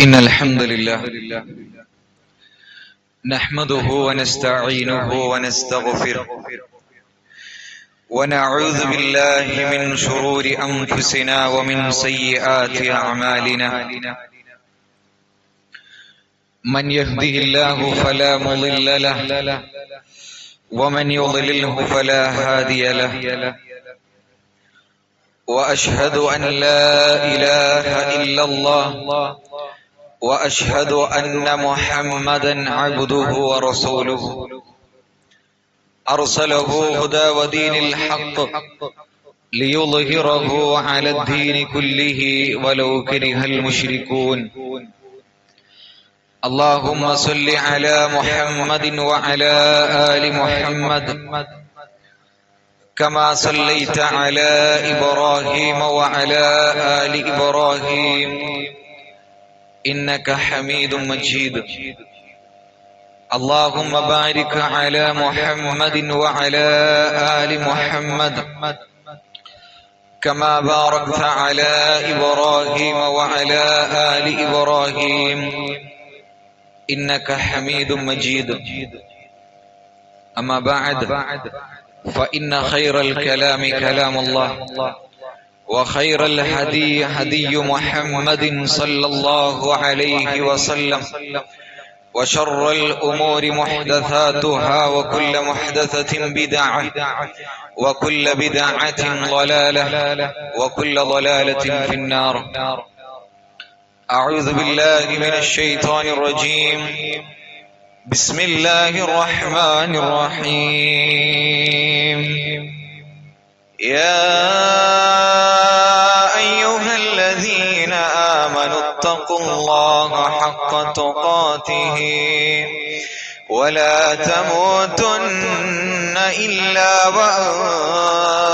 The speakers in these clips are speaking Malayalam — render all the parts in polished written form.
إن الحمد لله نحمده ونستعينه ونستغفره ونعوذ بالله من شرور أنفسنا ومن سيئات أعمالنا من يهده الله فلا مضل له ومن يضلله فلا هادي له وأشهد أن لا إله إلا الله وأشهد أن محمدا عبده ورسوله أرسله هدى ودين الحق ليظهره على الدين كله ولو كره المشركون اللهم صل على محمد وعلى آل محمد كما صليت على إبراهيم وعلى آل إبراهيم إنك حميد مجيد اللهم بارك على محمد وعلى آل محمد كما باركت على إبراهيم وعلى آل إبراهيم إنك حميد مجيد أما بعد فإن خير الكلام كلام الله وخير الهدي هدي محمد صلى الله عليه وسلم وشر الأمور محدثاتها وكل محدثة بدعة وكل بدعة ضلالة وكل ضلالة في النار. أعوذ بالله من الشيطان الرجيم. بسم الله الرحمن الرحيم. يا أيها الذين آمنوا اتقوا الله حق تقاته ولا تموتن إلا وأنتم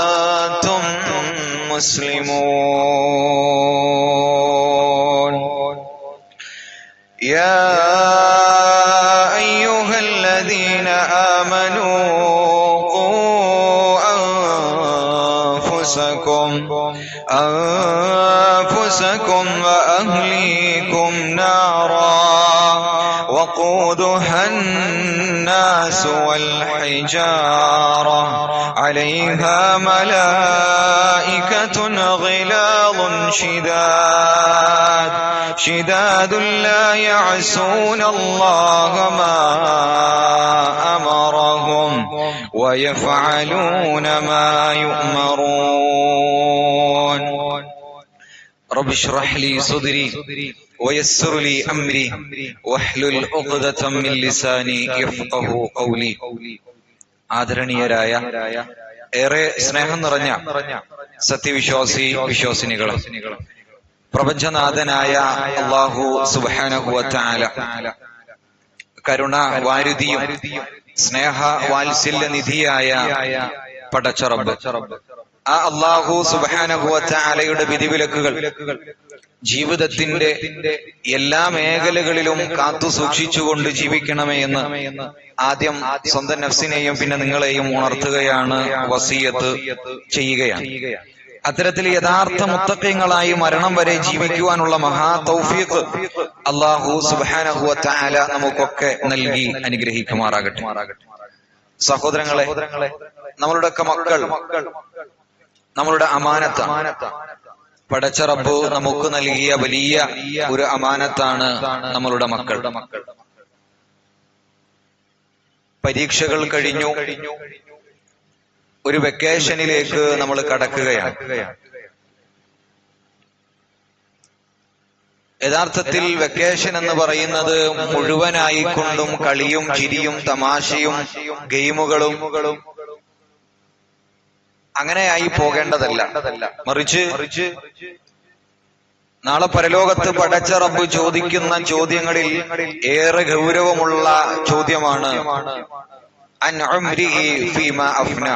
مسلمون. يا أيها الذين آمنوا أنفسكم وأهليكم نارا وقودها الناس والحجارة عليها ملائكة غلاظ شداد لا يعصون الله ما أمرهم ويفعلون ما يؤمرون. رب اشرح لي صدري ويسر لي أمري واحلل عقدة من لساني يفقه قولي. ആദരണീയരായ ഏറെ സ്നേഹം നിറഞ്ഞ സത്യവിശ്വാസി വിശ്വാസിനികളെ, പ്രപഞ്ചനാഥനായ അല്ലാഹു സുബ്ഹാനഹു വ തആല കരുണ വാരിധിയും സ്നേഹ വാത്സല്യ നിധിയായ പടച്ച റബ്ബ്, ആ അല്ലാഹു സുബ്ഹാനഹു വ തആലയുടെ വിധിവിലക്കുകൾ ജീവിതത്തിന്റെ എല്ലാ മേഖലകളിലും കാത്തു സൂക്ഷിച്ചുകൊണ്ട് ജീവിക്കണമേ എന്ന് ആദ്യം സ്വന്തം നഫ്സിനെയും പിന്നെ നിങ്ങളെയും ഉണർത്തുകയാണ്, വസിയത്ത് ചെയ്യുകയാണ്. അത്തരത്തിൽ യഥാർത്ഥ മുത്തഖീങ്ങളായി മരണം വരെ ജീവിക്കുവാനുള്ള മഹാ തൗഫീഖ് അല്ലാഹു സുബ്ഹാനഹു വ തആല നമുക്കൊക്കെ നൽകി അനുഗ്രഹിക്കുമാറാകട്ടെ. സഹോദരങ്ങളെ, നമ്മളുടെയൊക്കെ മക്കൾ നമ്മളുടെ അമാനത്താണ്. പടച്ച റബ്ബ് നമുക്ക് നൽകിയ വലിയ ഒരു അമാനത്താണ് നമ്മളുടെ മക്കൾ. പരീക്ഷകൾ കഴിഞ്ഞു, ഒരു വെക്കേഷനിലേക്ക് നമ്മൾ കടക്കുകയാണ്. യഥാർത്ഥത്തിൽ വെക്കേഷൻ എന്ന് പറയുന്നത് മുഴുവനായിക്കൊണ്ടും കളിയും ചിരിയും തമാശയും ഗെയിമുകളും അങ്ങനെയായി പോകേണ്ടതല്ല. മറിച്ച് നാളെ പരലോകത്ത് പടച്ച റബ്ബ് ചോദിക്കുന്ന ചോദ്യങ്ങളിൽ ഏറെ ഗൗരവമുള്ള ചോദ്യമാണ് അൻ ഉംരിഹി ഫീമാ അഫ്നാ,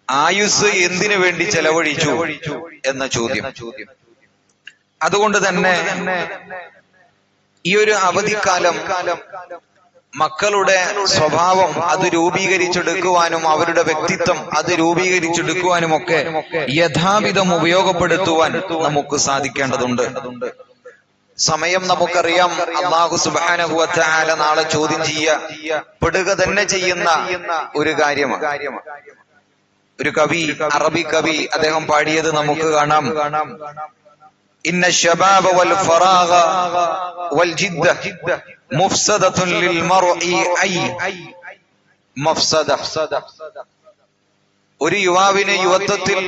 ആയുസ് എന്തിനു വേണ്ടി ചെലവഴിച്ചു എന്ന ചോദ്യം. അതുകൊണ്ട് തന്നെ ഈ ഒരു അവധിക്കാലം മക്കളുടെ സ്വഭാവം അത് രൂപീകരിച്ചെടുക്കുവാനും അവരുടെ വ്യക്തിത്വം അത് രൂപീകരിച്ചെടുക്കുവാനും ഒക്കെ യഥാവിധം ഉപയോഗപ്പെടുത്തുവാൻ നമുക്ക് സാധിക്കേണ്ടതുണ്ട്. സമയം നമുക്കറിയാം. അല്ലാഹു സുബ്ഹാനഹു വ തആല നാളെ ചോദ്യം ചെയ്യപ്പെടുക തന്നെ ചെയ്യുന്ന ഒരു കാര്യമാണ്. ഒരു കവി, അറബി കവി, അദ്ദേഹം പാടിയത് നമുക്ക് കാണാം. ഇന്ന ശബാബ വൽ ഫറാഗ വൽ ജിദ്ദ മുഫ്സദത്തുൻ ലിൽ മർഇ ഐ മഫ്സദ. ഒരു യുവാവിന് യുവത്വത്തിൽ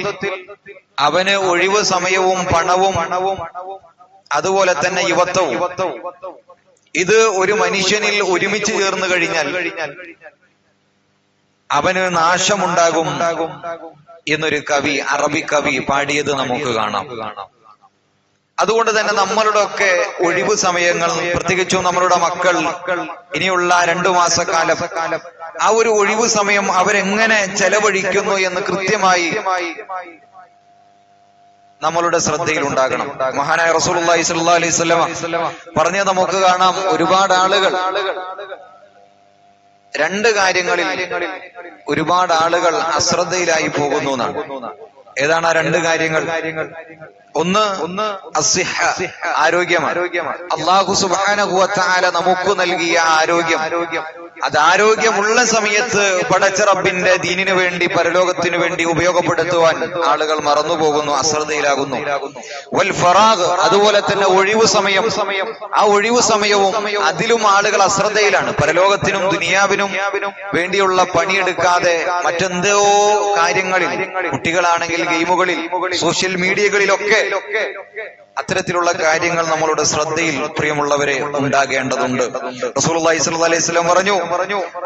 അവന് ഒഴിവ് സമയവും പണവും അതുപോലെ തന്നെ യുവത്വവും ഇത് ഒരു മനുഷ്യനിൽ ഒരുമിച്ച് ചേർന്ന് കഴിഞ്ഞാൽ അവന് നാശമുണ്ടാകും എന്നൊരു കവി, അറബി കവി പാടിയത് നമുക്ക് കാണാം. അതുകൊണ്ട് തന്നെ നമ്മളുടെ ഒക്കെ ഒഴിവ് സമയങ്ങൾ, പ്രത്യേകിച്ചും നമ്മളുടെ മക്കൾ ഇനിയുള്ള 2 മാസക്കാലം ആ ഒരു ഒഴിവ് സമയം അവരെങ്ങനെ ചെലവഴിക്കുന്നു എന്ന് കൃത്യമായി നമ്മളുടെ ശ്രദ്ധയിൽ ഉണ്ടാകണം. മഹാനായ റസൂലുള്ളാഹി സ്വല്ലല്ലാഹു അലൈഹി വസല്ലം പറഞ്ഞത് നമുക്ക് കാണാം. ഒരുപാട് ആളുകൾ 2 കാര്യങ്ങളിൽ ഒരുപാട് ആളുകൾ അശ്രദ്ധയിലായി പോകുന്നു എന്നാണ്. ഏതാണ് ആ 2 കാര്യങ്ങൾ? ഒന്ന് അസ്സിഹ, ആരോഗ്യമാണ്. അല്ലാഹു സുബ്ഹാനഹു വ തആല നമുക്ക് നൽകിയ ആരോഗ്യം, അത് ആരോഗ്യമുള്ള സമയത്ത് പടച്ച റബ്ബിന്റെ ദീനിനു വേണ്ടി, പരലോകത്തിനു വേണ്ടി ഉപയോഗപ്പെടുത്തുവാൻ ആളുകൾ മറന്നുപോകുന്നു, അശ്രദ്ധയിലാകുന്നു. വൽ ഫറാഗ്, അതുപോലെ തന്നെ ഒഴിവു സമയം, ആ ഒഴിവു സമയവും അതിലും ആളുകൾ അശ്രദ്ധയിലാണ്. പരലോകത്തിനും ദുനിയാവിനും വേണ്ടിയുള്ള പണിയെടുക്കാതെ മറ്റെന്തോ കാര്യങ്ങളിൽ, കുട്ടികളാണെങ്കിൽ ഗെയിമുകളിൽ, സോഷ്യൽ മീഡിയകളിലൊക്കെ അത്തരത്തിലുള്ള കാര്യങ്ങൾ നമ്മളുടെ ശ്രദ്ധയിൽ, പ്രിയമുള്ളവരെ, ഉണ്ടാകേണ്ടതുണ്ട്. റസൂലുള്ളാഹി സ്വല്ലല്ലാഹു അലൈഹി വസല്ലം പറഞ്ഞു,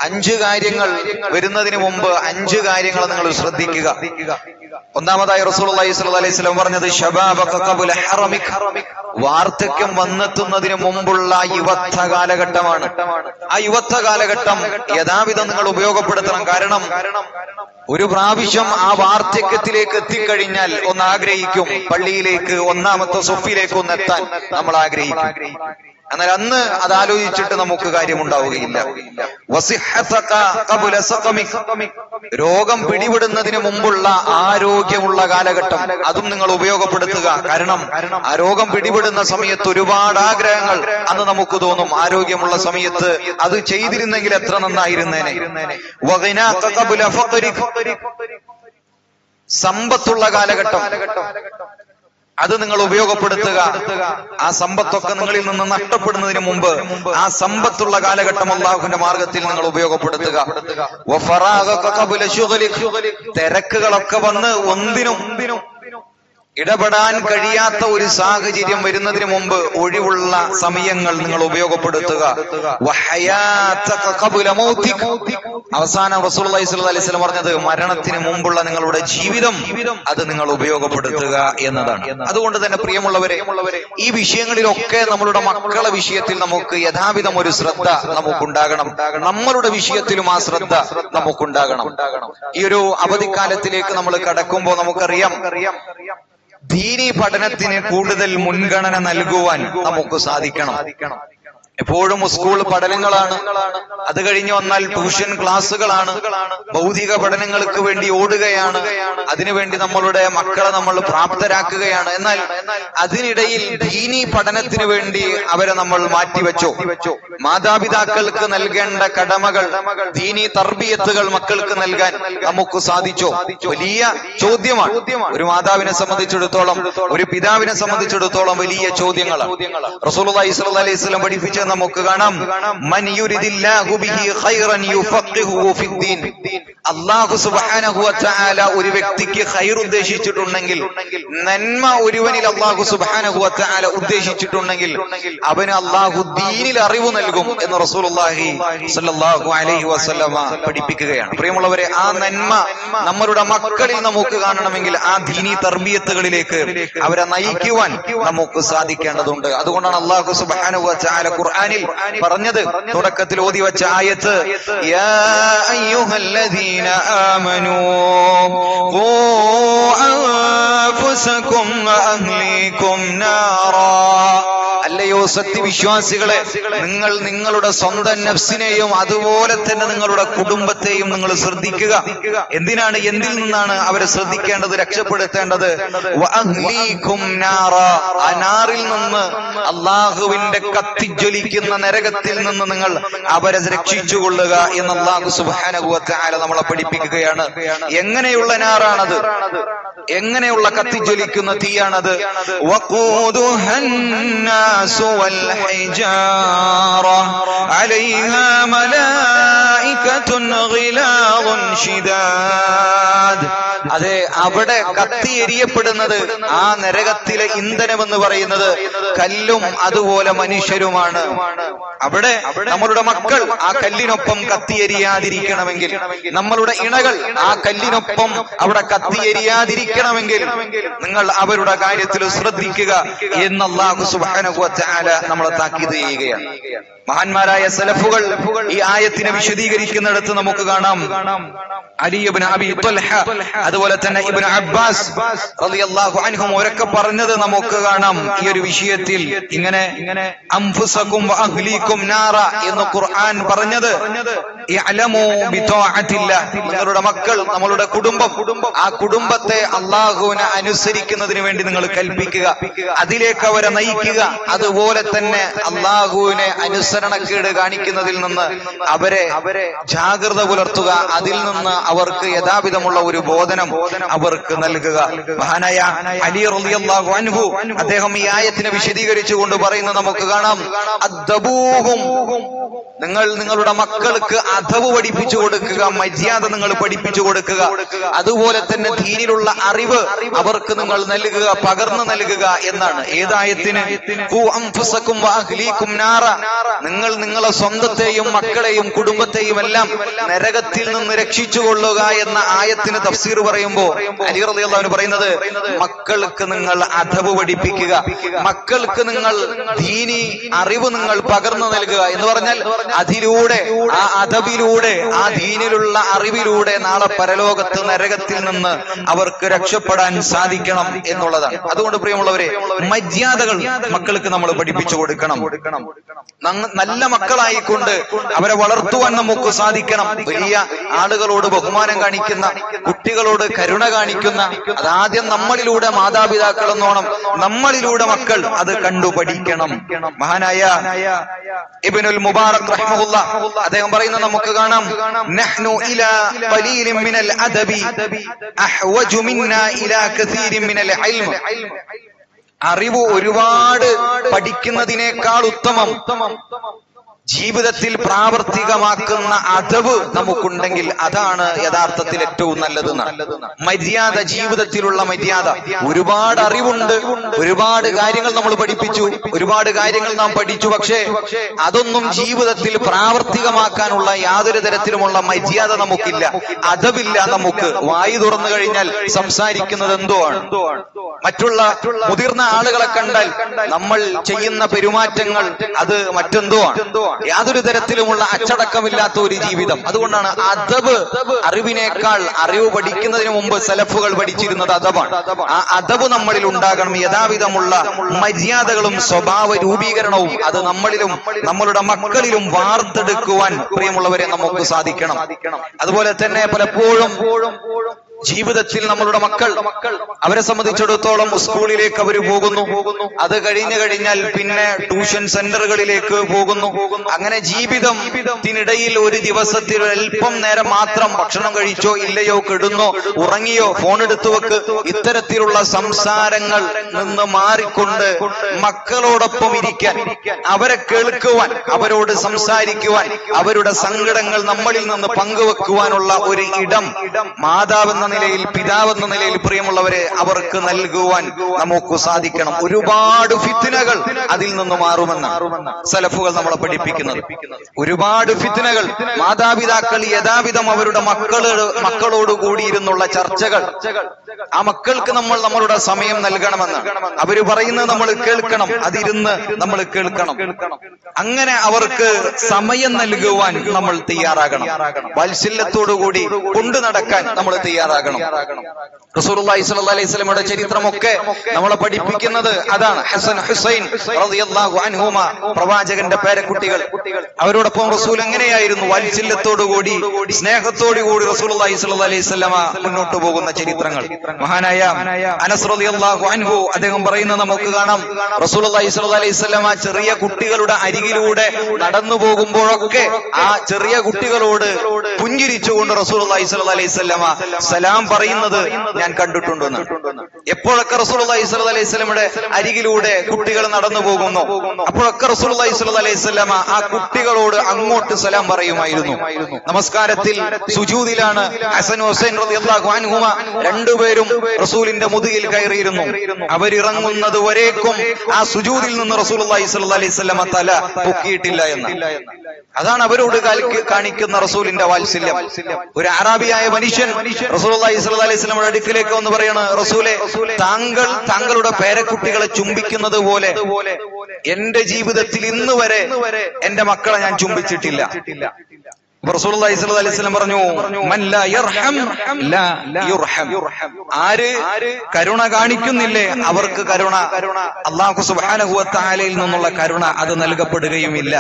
5 കാര്യങ്ങൾ വരുന്നതിന് മുമ്പ് 5 കാര്യങ്ങൾ നിങ്ങൾ ശ്രദ്ധിക്കുക. ഒന്നാമതായി റസൂലുള്ളാഹി സ്വല്ലല്ലാഹു അലൈഹി വസല്ലം പറഞ്ഞത് ശബാബക ഖബല ഹറമിക, വാർദ്ധക്യം വന്നെത്തുന്നതിന് മുമ്പുള്ള യുവത്വ കാലഘട്ടമാണ്. ആ യുവത്വ കാലഘട്ടം യഥാവിധം നിങ്ങൾ ഉപയോഗപ്പെടുത്തണം. കാരണം ഒരു പ്രാവശ്യം ആ വാർദ്ധക്യത്തിലേക്ക് എത്തിക്കഴിഞ്ഞാൽ ഒന്ന് ആഗ്രഹിക്കും, പള്ളിയിലേക്ക്, ഒന്നാമത്തെ സൊഫിലേക്ക് ഒന്ന് എത്താൻ നമ്മൾ ആഗ്രഹിക്കും. എന്നാൽ അന്ന് അത് ആലോചിച്ചിട്ട് നമുക്ക് കാര്യമുണ്ടാവുകയില്ല. രോഗം പിടിപെടുന്നതിന് മുമ്പുള്ള ആരോഗ്യമുള്ള കാലഘട്ടം, അതും നിങ്ങൾ ഉപയോഗപ്പെടുത്തുക. കാരണം ആ രോഗം പിടിപെടുന്ന സമയത്ത് ഒരുപാട് ആഗ്രഹങ്ങൾ അന്ന് നമുക്ക് തോന്നും. ആരോഗ്യമുള്ള സമയത്ത് അത് ചെയ്തിരുന്നെങ്കിൽ എത്ര നന്നായിരുന്നേനെ. സമ്പത്തുള്ള കാലഘട്ടം, അത് നിങ്ങൾ ഉപയോഗപ്പെടുത്തുക. ആ സമ്പത്തൊക്കെ നിങ്ങളിൽ നിന്ന് നഷ്ടപ്പെടുന്നതിന് മുമ്പ് ആ സമ്പത്തുള്ള കാലഘട്ടം അല്ലാഹുവിന്റെ മാർഗത്തിൽ നിങ്ങൾ ഉപയോഗപ്പെടുത്തുക. തിരക്കുകളൊക്കെ വന്ന് ഒന്നിനും ഇടപെടാൻ കഴിയാത്ത ഒരു സാഹചര്യം വരുന്നതിന് മുമ്പ് ഒഴിവുള്ള സമയങ്ങൾ നിങ്ങൾ ഉപയോഗപ്പെടുത്തുക. അവസാനം റസൂലുള്ളാഹി സ്വല്ലല്ലാഹു അലൈഹി വസല്ലം പറഞ്ഞത് മരണത്തിന് മുമ്പുള്ള നിങ്ങളുടെ ജീവിതം അത് നിങ്ങൾ ഉപയോഗപ്പെടുത്തുക എന്നതാണ്. അതുകൊണ്ട് തന്നെ പ്രിയമുള്ളവരെ, ഈ വിഷയങ്ങളിലൊക്കെ നമ്മളുടെ മക്കളെ വിഷയത്തിൽ നമുക്ക് യഥാവിധം ഒരു ശ്രദ്ധ നമുക്കുണ്ടാകണം. നമ്മളുടെ വിഷയത്തിലും ആ ശ്രദ്ധ നമുക്കുണ്ടാകണം. ഈ ഒരു അവധിക്കാലത്തിലേക്ക് നമ്മൾ കടക്കുമ്പോൾ നമുക്കറിയാം, ദീനി പഠനത്തിന് കൂടുതൽ മുൻഗണന നൽകുവാൻ നമുക്ക് സാധിക്കണം. എപ്പോഴും സ്കൂൾ പഠനങ്ങളാണ്, അത് കഴിഞ്ഞ് വന്നാൽ ട്യൂഷൻ ക്ലാസ്സുകളാണ്, ഭൗതിക പഠനങ്ങൾക്ക് വേണ്ടി ഓടുകയാണ്, അതിനുവേണ്ടി നമ്മളുടെ മക്കളെ നമ്മൾ പ്രാപ്തരാക്കുകയാണ്. എന്നാൽ അതിനിടയിൽ ദീനി പഠനത്തിന് വേണ്ടി അവരെ നമ്മൾ മാറ്റിവെച്ചോ? മാതാപിതാക്കൾക്ക് നൽകേണ്ട കടമകൾ, ദീനി തർബിയത്തുകൾ മക്കൾക്ക് നൽകാൻ നമുക്ക് സാധിച്ചോ? വലിയ ചോദ്യമാണ്. ഒരു മാതാവിനെ സംബന്ധിച്ചിടത്തോളം, ഒരു പിതാവിനെ സംബന്ധിച്ചിടത്തോളം വലിയ ചോദ്യങ്ങളാണ്. റസൂലുള്ളാഹി സ്വല്ലല്ലാഹു അലൈഹി വസല്ലം പഠിപ്പിച്ച നമുക്ക് കാണാം, മൻ യുരിദില്ലാഹു ബിഹി ഖൈറൻ യുഫഖിഹുഹു ഫിദ്ദീൻ. അല്ലാഹു സുബ്ഹാനഹു വ തആല ഒരു വ്യക്തിക്ക് ഖൈർ ഉദ്ദേശിച്ചിട്ടുണ്ടെങ്കിൽ, നന്മ ഒരുവനിൽ അല്ലാഹു സുബ്ഹാനഹു വ തആല ഉദ്ദേശിച്ചിട്ടുണ്ടെങ്കിൽ അവന് അല്ലാഹു ദീനിൽ അറിവ് നൽകും എന്ന് റസൂലുള്ളാഹി സ്വല്ലല്ലാഹു അലൈഹി വസല്ലമ പഠിപ്പിക്കുകയാണ്. പ്രിയമുള്ളവരെ, ആ നന്മ നമ്മളുടെ മക്കളിൽ നമുക്ക് കാണണമെങ്കിൽ ആ ദീനി തർബിയത്തുകളിലേക്ക് അവരെ നയിക്കുവാൻ നമുക്ക് സാധിക്കേണ്ടതുണ്ട്. അതുകൊണ്ടാണ് അല്ലാഹു സുബ്ഹാനഹു വ തആല ഖുർആനിൽ പറഞ്ഞത്, തുടക്കത്തിൽ ഓതി വെച്ച ആയത്ത്, യാ അയ്യുഹല്ലദീന ആമനൂ ഖൂ അൻഫുസകും വഅഹ്ലീകും നാറാ. അല്ലയോ സത്യവിശ്വാസികളെ, നിങ്ങൾ നിങ്ങളുടെ സ്വന്തം നഫ്സിനെയും അതുപോലെ തന്നെ നിങ്ങളുടെ കുടുംബത്തെയും നിങ്ങൾ ശ്രദ്ധിക്കുക. എന്തിനാണ്, എന്തിൽ നിന്നാണ് അവരെ ശ്രദ്ധിക്കേണ്ടത്, രക്ഷപ്പെടുത്തേണ്ടത്? വഅഹ്ലീകും നാറ, അനാറിൽ നിന്ന്, അള്ളാഹുവിന്റെ കത്തിജ്വലിക്കുന്ന നരകത്തിൽ നിന്ന് നിങ്ങൾ അവരെ രക്ഷിച്ചുകൊള്ളുക എന്ന് അല്ലാഹു സുബ്ഹാനഹു വ തആല നമ്മളെ പഠിപ്പിക്കുകയാണ്. എങ്ങനെയുള്ള നാറാണത്? എങ്ങനെയുള്ള കത്തിജ്വലിക്കുന്ന തീയാണത്? വഖൂദുഹൻ നാസു വൽ ഹിജാറ അലൈഹാ മലായികത്തുൻ ഗിലാദുൻ ശിദാദ്. അതെ, അവിടെ കത്തി എരിയപ്പെടുന്നത്, ആ നരകത്തിലെ ഇന്ധനമെന്ന് പറയുന്നത് കല്ലും അതുപോലെ മനുഷ്യരുമാണ്. അവിടെ നമ്മളുടെ മക്കൾ ആ കല്ലിനൊപ്പം കത്തിയെരിയാതിരിക്കണമെങ്കിൽ, നമ്മളുടെ ഇണകൾ ആ കല്ലിനൊപ്പം അവിടെ കത്തിയെരിയാതിരിക്കണമെങ്കിൽ നിങ്ങൾ അവരുടെ കാര്യത്തിൽ ശ്രദ്ധിക്കുക എന്ന് അല്ലാഹു സുബ്ഹാനഹു വ തആല നമ്മളെ താക്കീത് ചെയ്യുകയാണ്. മഹാന്മാരായ സലഫുകൾ ഈ ആയത്തിനെ വിശദീകരിക്കുന്നിടത്ത് നമുക്ക് കാണാം, അലി ഇബ്നു അബി ത്വൽഹ അതുപോലെ തന്നെ ഇബ്നു അബ്ബാസ് റളിയല്ലാഹു അൻഹും ഒരൊക്കെ പറഞ്ഞത് നമുക്ക് കാണാം ഈ ഒരു വിഷയത്തിൽ. ഇങ്ങനെ അൻഫുസകും വഅഹ്ലീകും നാറ എന്ന് ഖുർആൻ പറഞ്ഞത് ഇഅലമു ബിതഅത്തില്ലാഹ്, നിങ്ങളുടെ മക്കൾ, നമ്മളുടെ കുടുംബം, ആ കുടുംബത്തെ അല്ലാഹുവിനെ അനുസരിക്കുന്നതിന് വേണ്ടി നിങ്ങൾ കൽപ്പിക്കുക, അതിലേക്ക് അവരെ നയിക്കുക. അതുപോലെ തന്നെ അല്ലാഹുവിനെ അനുസരണക്കേട് കാണിക്കുന്നതിൽ നിന്ന് അവരെ ജാഗ്രത പുലർത്തുക, അതിൽ നിന്ന് അവർക്ക് യഥാവിധമുള്ള ഒരു ബോധനം അവർക്ക് നൽകുക. മഹാനായ അലി റളിയല്ലാഹു അൻഹു അദ്ദേഹം ഈ ആയത്തിനെ വിശദീകരിച്ചുകൊണ്ട് പറയുന്നത് നമുക്ക് കാണാം, അദ്ദബൂഹും, നിങ്ങൾ നിങ്ങളുടെ മക്കൾക്ക് അദബ് പഠിപ്പിച്ചു കൊടുക്കുക, മര്യാദ നിങ്ങൾ പഠിപ്പിച്ചു കൊടുക്കുക. അതുപോലെ തന്നെ ദീനിലുള്ള അറിവ് അവർക്ക് നിങ്ങൾ നൽകുക, പകർന്നു നൽകുക എന്നാണ്. ഏതായത്തിന്? ഖൂ അൻഫുസകും വഅഹ്ലീകും നാറ, നിങ്ങൾ നിങ്ങളെ സ്വന്തത്തെയും മക്കളെയും കുടുംബത്തെയും എല്ലാം നരകത്തിൽ നിന്ന് രക്ഷിച്ചുകൊള്ളുക എന്ന ആയത്തിന് തഫ്സീർ പറയുമ്പോ അലി റളിയല്ലാഹു അൻഹു പറയുന്നത്, മക്കൾക്ക് നിങ്ങൾ അദബ് പഠിപ്പിക്കുക, മക്കൾക്ക് നിങ്ങൾ ദീനി അറിവ് നിങ്ങൾ പകർന്നു നൽകുക എന്ന് പറഞ്ഞാൽ അതിലൂടെ, ആ അദബിലൂടെ, ആ ദീനിലുള്ള അറിവിലൂടെ നാളെ പരലോകത്ത് നരകത്തിൽ നിന്ന് അവർക്ക് രക്ഷപ്പെടാൻ സാധിക്കണം എന്നുള്ളതാണ്. അതുകൊണ്ട് പ്രിയമുള്ളവരെ, മര്യാദകൾ മക്കൾക്ക് നമ്മൾ പഠിപ്പിച്ചു കൊടുക്കണം. നല്ല മക്കളായിക്കൊണ്ട് അവരെ വളർത്തുവാൻ നമുക്ക് സാധിക്കണം. വലിയ ആളുകളോട് ബഹുമാനം കാണിക്കുന്ന, കുട്ടികളോട് കരുണ കാണിക്കുന്ന, അതാദ്യം നമ്മളിലൂടെ മാതാപിതാക്കൾ എന്നോണം നമ്മളിലൂടെ മക്കൾ അത് കണ്ടു പഠിക്കണം. മഹാനായ ഇബ്നുൽ മുബാറക് റഹിമഹുല്ലാഹ് അദ്ദേഹം പറയുന്നത് നമുക്ക് കാണാം, നഹ്നു ഇലാ ഖലീലിൻ മിനൽ അദബി അഹ്വജു മിന്നാ ഇലാ കസീരിൻ മിനൽ ഇൽമ്. അറിവ് ഒരുപാട് പഠിക്കുന്നതിനേക്കാൾ ഉത്തമം ജീവിതത്തിൽ പ്രാവർത്തികമാക്കുന്ന അദബ് നമുക്കുണ്ടെങ്കിൽ അതാണ് യഥാർത്ഥത്തിൽ ഏറ്റവും നല്ലത്. മര്യാദ, ജീവിതത്തിലുള്ള മര്യാദ. ഒരുപാട് അറിവുണ്ട്, ഒരുപാട് കാര്യങ്ങൾ നമ്മൾ പഠിപ്പിച്ചു, ഒരുപാട് കാര്യങ്ങൾ നാം പഠിച്ചു, പക്ഷേ അതൊന്നും ജീവിതത്തിൽ പ്രാവർത്തികമാക്കാനുള്ള യാതൊരു തരത്തിലുമുള്ള മര്യാദ നമുക്കില്ല, അദബില്ല. നമുക്ക് വായു തുറന്നു കഴിഞ്ഞാൽ സംസാരിക്കുന്നത് എന്തോ ആണ്. മറ്റുള്ള മുതിർന്ന ആളുകളെ കണ്ടാൽ നമ്മൾ ചെയ്യുന്ന പെരുമാറ്റങ്ങൾ അത് മറ്റെന്തോ ആണ്. യാതൊരു തരത്തിലുമുള്ള അച്ചടക്കമില്ലാത്ത ഒരു ജീവിതം. അതുകൊണ്ടാണ് അദബ്, അറിവിനേക്കാൾ അറിവ് പഠിക്കുന്നതിന് മുമ്പ് സലഫുകൾ പഠിച്ചിരുന്നത് അദബാണ്. ആ അദബ് നമ്മളിൽ ഉണ്ടാകണം. യഥാവിധമുള്ള മര്യാദകളും സ്വഭാവ രൂപീകരണവും അത് നമ്മളിലും നമ്മളുടെ മക്കളിലും വാർത്തെടുക്കുവാൻ പ്രിയമുള്ളവരെ നമുക്ക് സാധിക്കണം. അതുപോലെ തന്നെ പലപ്പോഴും ജീവിതത്തിൽ നമ്മളുടെ മക്കൾ, അവരെ സംബന്ധിച്ചിടത്തോളം സ്കൂളിലേക്ക് അവർ പോകുന്നു, അത് കഴിഞ്ഞാൽ പിന്നെ ട്യൂഷൻ സെന്ററുകളിലേക്ക് പോകുന്നു. അങ്ങനെ ജീവിതത്തിനിടയിൽ ഒരു ദിവസത്തിൽ അല്പം നേരം മാത്രം ഭക്ഷണം കഴിച്ചോ ഇല്ലയോ, കിടന്നോ ഉറങ്ങിയോ, ഫോൺ എടുത്തു വെക്ക്, ഇത്തരത്തിലുള്ള സംസാരങ്ങൾ നിന്ന് മാറിക്കൊണ്ട് മക്കളോടൊപ്പം ഇരിക്കാൻ, അവരെ കേൾക്കുവാൻ, അവരോട് സംസാരിക്കുവാൻ, അവരുടെ സങ്കടങ്ങൾ നമ്മളിൽ നിന്ന് പങ്കുവെക്കുവാനുള്ള ഒരു ഇടം മാതാവെന്ന നിലയിൽ, പിതാവെന്ന നിലയിൽ പ്രിയമുള്ളവരെ അവർക്ക് നൽകുവാൻ നമുക്ക് സാധിക്കണം. ഒരുപാട് ഫിത്നകൾ അതിൽ നിന്ന് മാറുമെന്ന് സലഫുകൾ നമ്മളെ പഠിപ്പിക്കുന്നത്. ഒരുപാട് ഫിത്നകൾ, മാതാപിതാക്കൾ യഥാവിധം അവരുടെ മക്കളോട് കൂടിയിരുന്നുള്ള ചർച്ചകൾ, ആ മക്കൾക്ക് നമ്മൾ നമ്മളുടെ സമയം നൽകണമെന്ന് അവര് പറയുന്നത് നമ്മൾ കേൾക്കണം, അതിരുന്ന് നമ്മൾ കേൾക്കണം. അങ്ങനെ അവർക്ക് സമയം നൽകുവാൻ നമ്മൾ തയ്യാറാകണം. വാത്സല്യത്തോടുകൂടി കൊണ്ടു നടക്കാൻ നമ്മൾ തയ്യാറാകണം. തയ്യാറാകണം. റസൂലുള്ളാഹി സ്വല്ലല്ലാഹു അലൈഹി വസല്ലമയുടെ ചരിത്രമൊക്കെ നമ്മളെ പഠിപ്പിക്കുന്നത് അതാണ്. ഹസൻ ഹുസൈൻ റളിയല്ലാഹു അൻഹുമ പ്രവാചകന്റെ പേരക്കുട്ടികൾ. അവരോടൊപ്പം റസൂൽ എങ്ങനെയായിരുന്നു വാത്സല്യത്തോടുകൂടി സ്നേഹത്തോടുകൂടി റസൂലുള്ളാഹി സ്വല്ലല്ലാഹു അലൈഹി വസല്ലമ മുന്നോട്ട് പോകുന്ന ചരിത്രങ്ങൾ. മഹാനായ അനസ് റളിയല്ലാഹു അൻഹു അദ്ദേഹം പറയുന്നത് നമുക്ക് കാണാം. റസൂലുള്ളാഹി സ്വല്ലല്ലാഹു അലൈഹി വസല്ലമ ചെറിയ കുട്ടികളുടെ അരികിലൂടെ നടന്നു പോകുമ്പോഴൊക്കെ ആ ചെറിയ കുട്ടികളോട് പുഞ്ചിരിച്ചുകൊണ്ട് റസൂലുള്ളാഹി സ്വല്ലല്ലാഹു അലൈഹി വസല്ലമ സലാം പറയുന്നത് ഞാൻ കണ്ടിട്ടുണ്ടെന്ന്. എപ്പോഴൊക്കെ റസൂലുള്ളാഹി സ്വല്ലല്ലാഹു അലൈഹി വസല്ലമയുടെ അരികിലൂടെ കുട്ടികൾ നടന്നു പോകുന്നു അപ്പോഴൊക്കെ റസൂലുള്ളാഹി സ്വല്ലല്ലാഹു അലൈഹി വസല്ലമ ആ കുട്ടികളോട് അങ്ങോട്ട് സലാം പറയുമായിരുന്നു. നമസ്കാരത്തിൽ സുജൂദിലാണ് ഹസൻ ഹുസൈൻ റളിയല്ലാഹു അൻഹുമ രണ്ടുപേരും റസൂലിന്റെ മുതുകിൽ കയറിയിരുന്നു. അവരിറങ്ങുന്നത് വരേക്കും ആ സുജൂദിൽ നിന്ന് റസൂലുള്ളാഹി സ്വല്ലല്ലാഹു അലൈഹി വസല്ലമ തല പൊക്കിയിട്ടില്ല എന്ന്. അതാണ് അവരോട് കാണിക്കുന്ന റസൂലിന്റെ വാത്സല്യം. ഒരു അറാബിയായ മനുഷ്യൻ റസൂലുള്ളാഹി സ്വല്ലല്ലാഹു അലൈഹി വസല്ലമയുടെ അടുക്കിലേക്ക് വന്ന് പറയാണ്, റസൂലേ, താങ്കളുടെ പേരക്കുട്ടികളെ ചുംബിക്കുന്നത് പോലെ എന്റെ ജീവിതത്തിൽ ഇന്ന് വരെ എന്റെ മക്കളെ ഞാൻ ചുംബിച്ചിട്ടില്ല. റസൂലുള്ളാഹി സ്വല്ലല്ലാഹു അലൈഹി വസല്ലം പറഞ്ഞു, മൻ ലാ യർഹം ലാ യുർഹം. ആര് കരുണ കാണിക്കുന്നില്ലേ അവർക്ക് കരുണ, അല്ലാഹു സുബ്ഹാനഹു വ തആലയിൽ നിന്നുള്ള കരുണ അത് നൽകപ്പെടുകയുമില്ല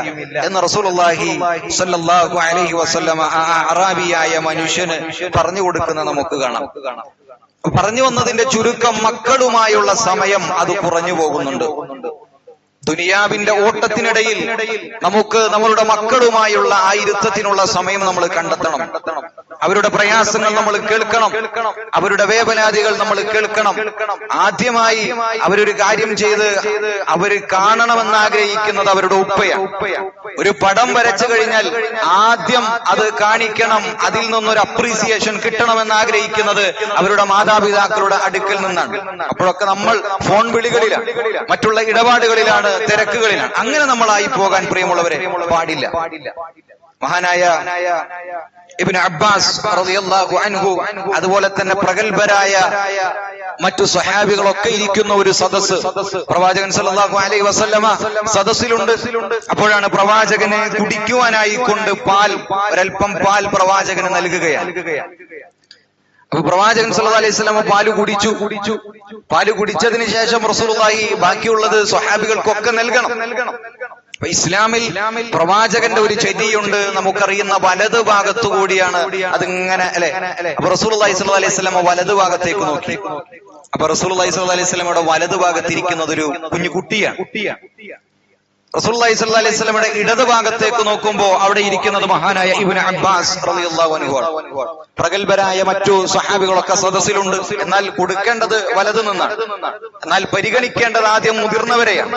എന്ന് റസൂലുള്ളാഹി സ്വല്ലല്ലാഹു അലൈഹി വസല്ലം ആ അറാബിയായ മനുഷ്യന് പറഞ്ഞു കൊടുക്കുന്ന നമുക്ക് കാണാം. പറഞ്ഞു വന്നതിന്റെ ചുരുക്കം, മക്കളുമായുള്ള സമയം അത് കുറഞ്ഞു പോകുന്നുണ്ട്. ദുനിയാവിന്റെ ഓട്ടത്തിനിടയിൽ നമുക്ക് നമ്മളുടെ മക്കളുമായുള്ള ആ ഇരുത്തത്തിനുള്ള സമയം നമ്മൾ കണ്ടെത്തണം. അവരുടെ പ്രയാസങ്ങൾ നമ്മൾ കേൾക്കണം, അവരുടെ വേദനാദികൾ നമ്മൾ കേൾക്കണം. ആദ്യമായി അവരൊരു കാര്യം ചെയ്ത് അവര് കാണണമെന്ന് ആഗ്രഹിക്കുന്നത് അവരുടെ ഉപ്പയാണ്. ഒരു പടം വരച്ചു കഴിഞ്ഞാൽ ആദ്യം അത് കാണിക്കണം, അതിൽ നിന്നൊരു അപ്രീസിയേഷൻ കിട്ടണമെന്ന് ആഗ്രഹിക്കുന്നത് അവരുടെ മാതാപിതാക്കളുടെ അടുക്കൽ നിന്നാണ്. അപ്പോഴൊക്കെ നമ്മൾ ഫോൺ വിളികളിലാണ്, മറ്റുള്ള ഇടപാടുകളിലാണ്, തിരക്കുകളിലാണ്. അങ്ങനെ നമ്മളായി പോകാൻ പ്രിയമുള്ളവരെ പാടില്ല. മഹാനായ ഇബ്നു അബ്ബാസ് റളിയല്ലാഹു അൻഹു, അതുപോലെ തന്നെ പ്രഗൽഭരായ മറ്റു സ്വഹാബികളൊക്കെ ഇരിക്കുന്ന ഒരു സദസ്സ് പ്രവാചകൻ സല്ലല്ലാഹു അലൈഹി വസല്ലമ സദസ്സിലുണ്ട്. അപ്പോഴാണ് പ്രവാചകനെ കുടിക്കുവാനായി കൊണ്ട് ഒരൽപ്പം പാൽ പ്രവാചകന് നൽകുകയാണ്. അപ്പൊ പ്രവാചകൻ സല്ലല്ലാഹു അലൈഹി വസല്ലം പാല് കുടിച്ചതിന് ശേഷം റസൂലുള്ളാഹി ബാക്കിയുള്ളത് സ്വഹാബികൾക്കൊക്കെ നൽകണം. അപ്പൊ ഇസ്ലാമിൽ പ്രവാചകന്റെ ഒരു ചര്യയുണ്ട്, നമുക്കറിയുന്ന വലത് ഭാഗത്തു കൂടിയാണ് അതിങ്ങനെ അല്ലെ. അപ്പൊ റസൂലുള്ളാഹി സ്വല്ലല്ലാഹു അലൈഹി വസല്ലം വലത് ഭാഗത്തേക്ക് നോക്കി. അപ്പൊ റസൂലുള്ളാഹി സ്വല്ലല്ലാഹു അലൈഹി വസല്ലമയുടെ വലത് ഭാഗത്തിരിക്കുന്നത് ഒരു കുഞ്ഞു കുട്ടിയാണ്. റസൂലുള്ളാഹി സ്വല്ലല്ലാഹു അലൈഹി വസല്ലമയുടെ ഇടത് ഭാഗത്തേക്ക് നോക്കുമ്പോൾ അവിടെ ഇരിക്കുന്നത് മഹാനായ ഇബ്നു അബ്ബാസ് റളിയല്ലാഹു അൻഹു. പ്രഗൽഭരായ മറ്റു സ്വഹാബികളൊക്കെ സദസ്സിലുണ്ട്. എന്നാൽ കൊടുക്കേണ്ടത് വലത് നിന്നാണ്, എന്നാൽ പരിഗണിക്കേണ്ടത് ആദ്യം മുതിർന്നവരെയാണ്.